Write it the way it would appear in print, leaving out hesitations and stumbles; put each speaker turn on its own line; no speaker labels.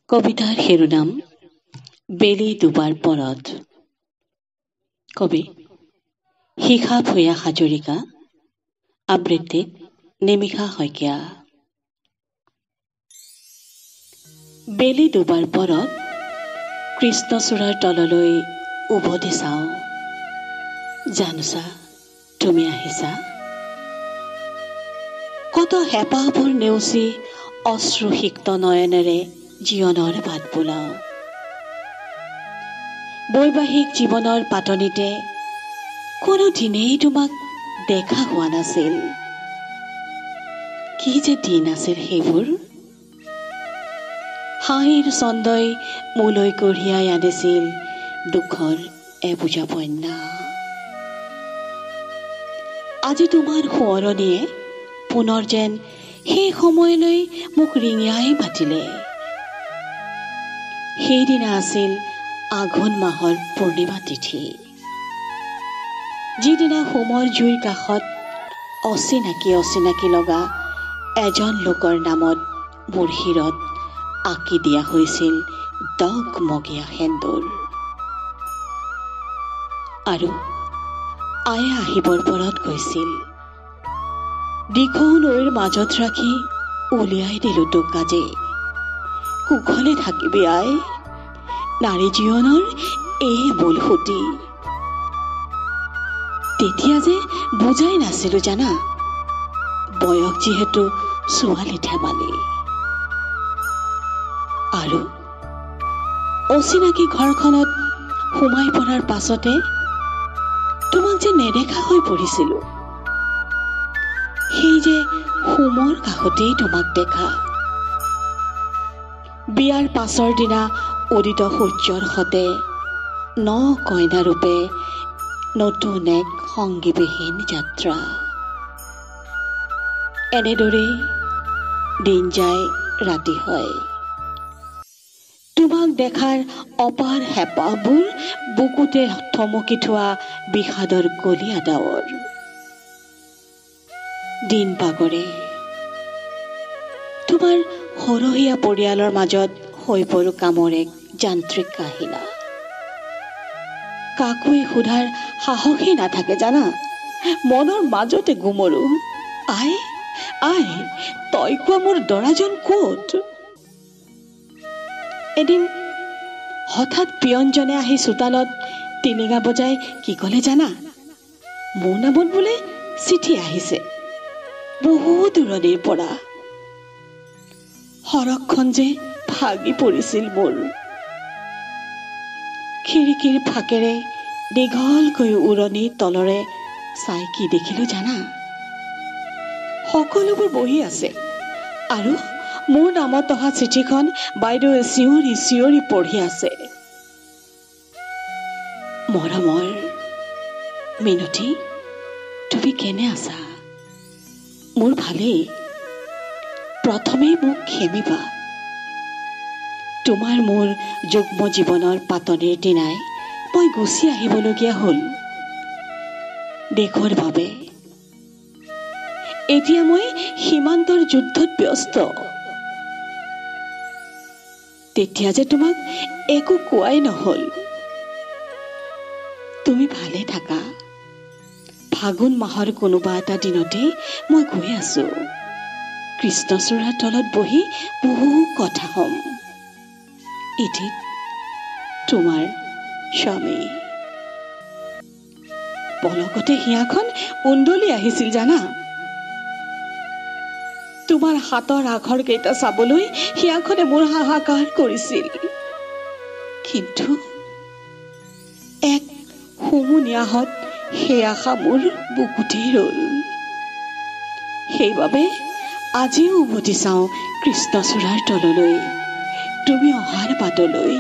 কবিতাৰ শিৰোনাম বেলি দুবাৰ পৰত। কবি শিখা ভূঞা হাজৰিকা, আবৃত্তিত নিমিষা শইকীয়া। বেলি দুবাৰ পৰত কৃষ্ণচূড়াৰ তললৈ উভতি চাওঁ। জানোচা তুমি আহিছা, কত হেঁপাহবোৰ নেওচি অশ্ৰুসিক্ত নয়নেৰে জীৱনৰ বাট বোলাও। বৈবাহিক জীৱনৰ পাতনিতে কোনো দিনেই তোমাক দেখা হোৱা নাছিল। কি যে দিন আছিল সেইবোৰ। হাঁহিৰ ছন্দই মোলৈ কঢ়িয়াই আনিছিল দুখৰ এবোজা বন্যা। আজি তোমাৰ সোঁৱৰণীয়ে পুনৰ যেন সেই সময়লৈ মোক ৰিঙিয়াই মাতিলে। সেইদিনা আছিল আঘোণ মাহৰ পূৰ্ণিমা তিথি, যিদিনা হোমৰ জুইৰ কাষত অচিনাকি লগা এজন লোকৰ নামত মোৰ শিৰত আঁকি দিয়া হৈছিল দগমগীয়া সেন্দুৰ। আৰু আয়ে আহিবৰ পৰত কৈছিল, দিখৌ নৈৰ মাজত ৰাখি উলিয়াই দিলো তোক আজি। কুশলে থাকিবি আই, নাৰী জীৱনৰ এই মূল সুঁতি। তেতিয়া যে বুজাই নাছিলো জানা, বয়স যিহেতু ছোৱালী ধেমালি। আৰু অচিনাকি ঘৰখনত সোমাই পৰাৰ পাছতে তোমাক যে নেদেখা হৈ পৰিছিলো। সেই যে হোমৰ কাষতেই তোমাক দেখা। বিয়াৰ পাছৰ দিনা উদিত সূৰ্যৰ সতে ন কইনা ৰূপে নতুন এক সংগীবিহীন যাত্ৰা। এনেদৰেই দিন যায় ৰাতি হয়। তোমাক দেখাৰ অপাৰ হেঁপাহবোৰ বুকুতে থমকি থোৱা বিষাদৰ কলীয়া ডাৱৰ। দিন বাগৰে তোমাৰ সৰহীয়া পৰিয়ালৰ মাজত হৈ পৰো কামৰ এক যান্ত্ৰিক কাহিলা। কাকোৱে সোধাৰ সাহসেই নাথাকে জানা, মনৰ মাজতে গুমৰো, আই আই তই কোৱা মোৰ দৰাজন ক'ত? এদিন হঠাৎ পিয়নজনে আহি চোতালত টিলিঙা বজাই কি ক'লে জানা, মোৰ নামত বোলে চিঠি আহিছে বহু দূৰণিৰ পৰা। সৰগখন যে ভাগি পৰিছিল মোৰ। খিৰিকীৰ ফাকেৰে দীঘলকৈ উৰণি তলৰে চাই কি দেখিলো জানা, সকলোবোৰ বহি আছে আৰু মোৰ নামত অহা চিঠিখন বাইদেৱে চিঞৰি চিঞৰি পঢ়ি আছে। মৰমৰ মিনতী, তুমি কেনে আছা? মোৰ ভালেই। প্ৰথমেই মোক খেমিবা। তোমাৰ মোৰ যুগ্ম জীৱনৰ পাতনিৰ দিনাই মই গুচি আহিবলগীয়া হ'ল দেশৰ বাবে। এতিয়া মই সীমান্তৰ যুদ্ধত ব্যস্ত। তেতিয়া যে তোমাক একো কোৱাই নহল। তুমি ভালে থাকা। ফাগুন মাহৰ কোনোবা এটা দিনতেই মই গৈ আছো। কৃষ্ণচূড়াৰ তলত বহি বহু কথা হ'ম। ইঠিত তোমাৰ স্বামী। পলকতে হিয়াখন উন্দলি আহিছিল জানা। তোমাৰ হাতৰ আখৰ কেইটা চাবলৈ হিয়াখনে মোৰ হাহাকাৰ কৰিছিল। কিন্তু এক হুমুনিয়াহত সেই আশা মোৰ বুকুতেই ৰল। সেইবাবে আজিও উভতি চাওঁ কৃষ্ণচূড়াৰ তললৈ, তুমি অহাৰ বাটলৈ।